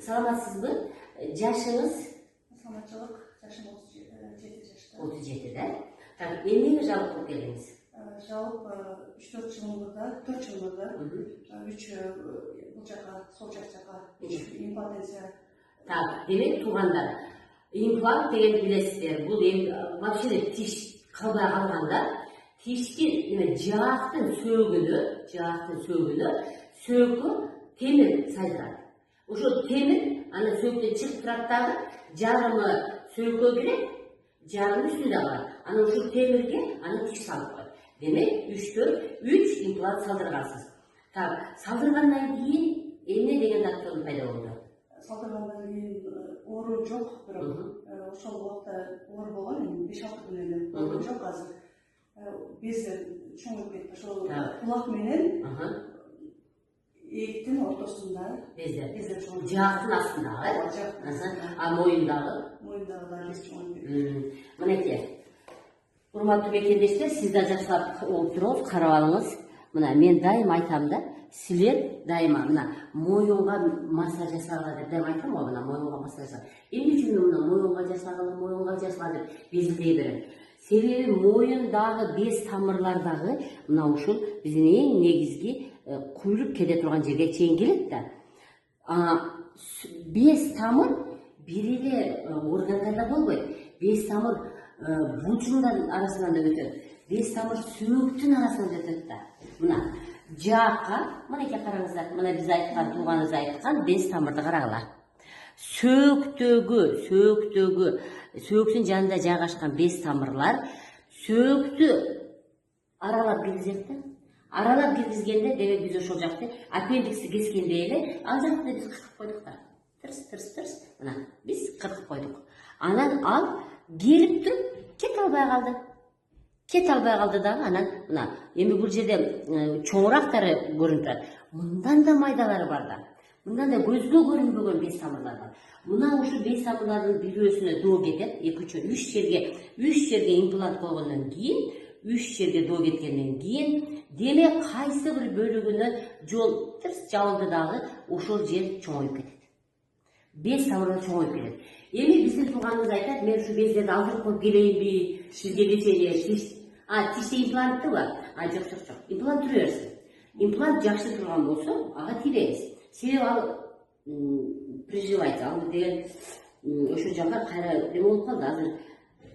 Саламатсызбы? Жашыңыз? Саламатчылык, жашым 37 жашта. 37-де. Так, эмнеге жалып болуп келдиңиз? Жалып 3-4 жыл мурда, 4 жыл мурда, 3 бул жака, сол жак жака импотенция. Так, демек туугандар, имплант деген билесиздер, бул вообще тиш калбай калганда тиштин жаактын сөөгүнө сөөгкө темир сайдырат. Ошол темир аны сөөгдөн чыгып турат дагы, жарымы сөөгкө кирет, жарымы үстүндө калат. Анан ушул темирге аны тиш салып коет. Демек 3 имплант салдыргансыз. Так, салдыргандан кийин эмне деген доктордун пайда болду? Салдыргандан кийин оору жок, бирок ошол убакта оору болгон, 5-6 күн эле. Оору жок азыр. Бездер чоңоюп кетти. Ошол кулак менен эктин ортосунда бездер чоңоюп. Жаактын астындагы, а моюндагы? Моюндагылар без чоңоюп кетти. Мынекей. Урматтуу мекендештер, сиз да жакшылап отуруңуз, карап алыңыз. Мына мен дайыма айтам да, силер дайыма мына моюнга массаж жасагыла деп дайыма айтам го, мына моюнга массаж жасагыла. Эмне үчүн мына моюнга жасагыла деп безилдей берем. Себеби моюндагы без тамырлардагы мына ушул биздин эң негизги куйлуп кете турган жерге чейин келет да. Без тамыр бир эле органдарда болбойт. Без тамыр булчуңдардын арасынан да өтөт. Без тамыр сөөктүн арасынан өтөт да. Мына жаакка, мынакей караңыздар, мына биз айткан, тууганыбыз айткан без тамырды карагыла. Сөөктүн жанында жайгашкан без тамырлар сөөктү аралап киргизет да. Аралап киргизгенде, демек биз ошол жакты аппендиксти кескендей эле, ал жакты биз кыркып койдук да. Тырс. Мына биз кыркып койдук. Анан ал келип туруп кете албай калды дагы, анан мына эми бул жерде чоңурактары көрүнүп турат. Мындан да майдалары бар да. Мындан да көзгө көрүнбөгөн без тамырлар бар. Мына ушу без тамырлардын бирөөсүнө доо кетет, 3 жерге имплант койгондон кийин, 3 жерге доо кеткенден кийин, демек кайсы бир бөлүгүнө жол жабылды дагы, ошол жер чоңоюп кетет. Без тамырлар чоңоюп кетет. Эми биздин тууганыбыз айтат, мен ушу бездерди алдырып коюп келейинби, сизге десе тиште импланты бар. Жок. Имплант түрө берсин. Имплант жакшы турган болсо, ага тийбеңиз. Себеби ал приживайт, ал деген ошол жака кайра неме болуп калды, азыр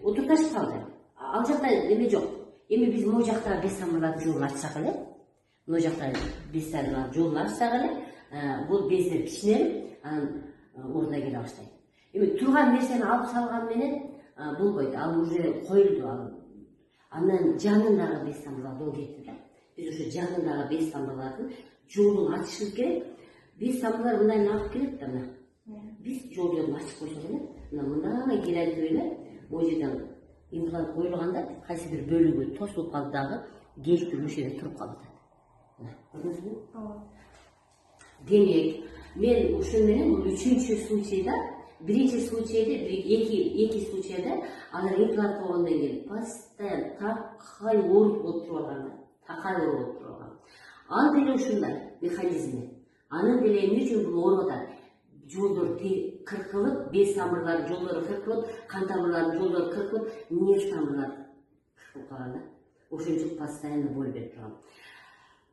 отурташып калды. Ал жакта неме жок. Эми биз могу жактагы без тамырлардын жолун ачсак эле, могу жактагы без тамырлардын жолун ачсак эле, бул бездер кичинелип, анан ордуна келе баштайт. Эми турган нерсени алып салган менен болбойт, ал уже коюлду. Андан жанындагы без тамырлар доо кетти да. Биз ошо жанындагы без тамырлардын жолун ачышыбыз керек. Без тамырлар мындай агып келет да, мына. Биз жолдорун ачып койсок эле, мындай келатып эле, могу жерден имплант коюлганда кайсы бир бөлүгү тосулуп калды дагы, келип ошол жерде туруп калып атат. Көрдүңүзбү? Демек, мен ушун менен бул 3-чү случайда, биринчи случайда, эки случайда алар имплант койгондон кийин постоянно такай ооруп болуп туруп алган. Ал деле ушундай механизми. Анын деле эмне үчүн бул ооруп атат? Жолдор кыркылып, без тамырлардын жолдору кыркылып, кан тамырлардын жолдору кыркылып, нерв тамырлары кыркылып калган да. Ошон үчүн постоянно болуп берип турган.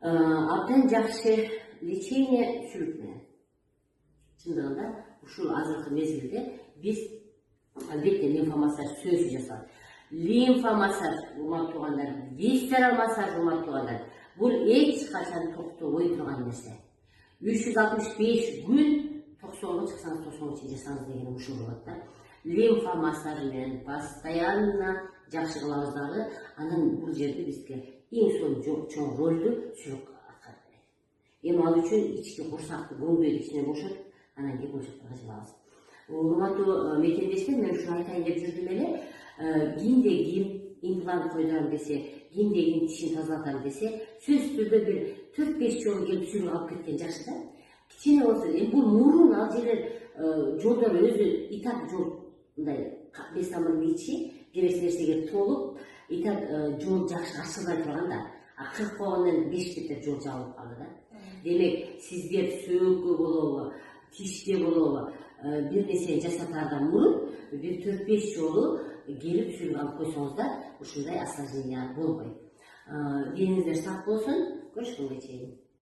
Абдан жакшы лечение сүрүп менен. Чындыгында ушул азыркы мезгилде биз албетте лимфомассаж сөзсүз жасалат. Лимфомассаж, урматтуу туугандар, висцерал массаж, урматтуу туугандар, бул эч качан токтобой турган нерсе. 365 күн 90 чыксаңыз 90 жасаңыз деген ушул болот да. Лимфомассаж менен постоянно жакшы кылабыз дагы, анан бул жерде бизге эң чоң ролду сүрөк аткарып берет. Эми ал үчүн ички курсакты көңдөйдү ичине бошотуп, анан кийин ошоктога жылабыз. Урматтуу мекендештер, мен ушуну айтайын деп жүрдүм эле. Кимде ким имплант койдурам десе, кимде ким тишин тазалатам десе, сөзсүз түрдө бир 4-5 жолу келип сүрүп алып кеткен жакшы да. Кичине болсо, бул мурун ал жерлер жолдор өзү итак жол, мындай без тамырдын ичи керекси нерсеге толуп, итак жол жакшы ачылбай турган да. Кыркып койгондон 5 беттер жол жабылып калды да. Демек, сиздер сөөгкө болобу, тиште болобу бир нерсе жасатаардан мурун бир 4-5 жолу келип сүйлөп алып койсоңуздар ушундай осложнение болбойт. Денеңиздер сак болсун. Көрүшкөнгө чейин.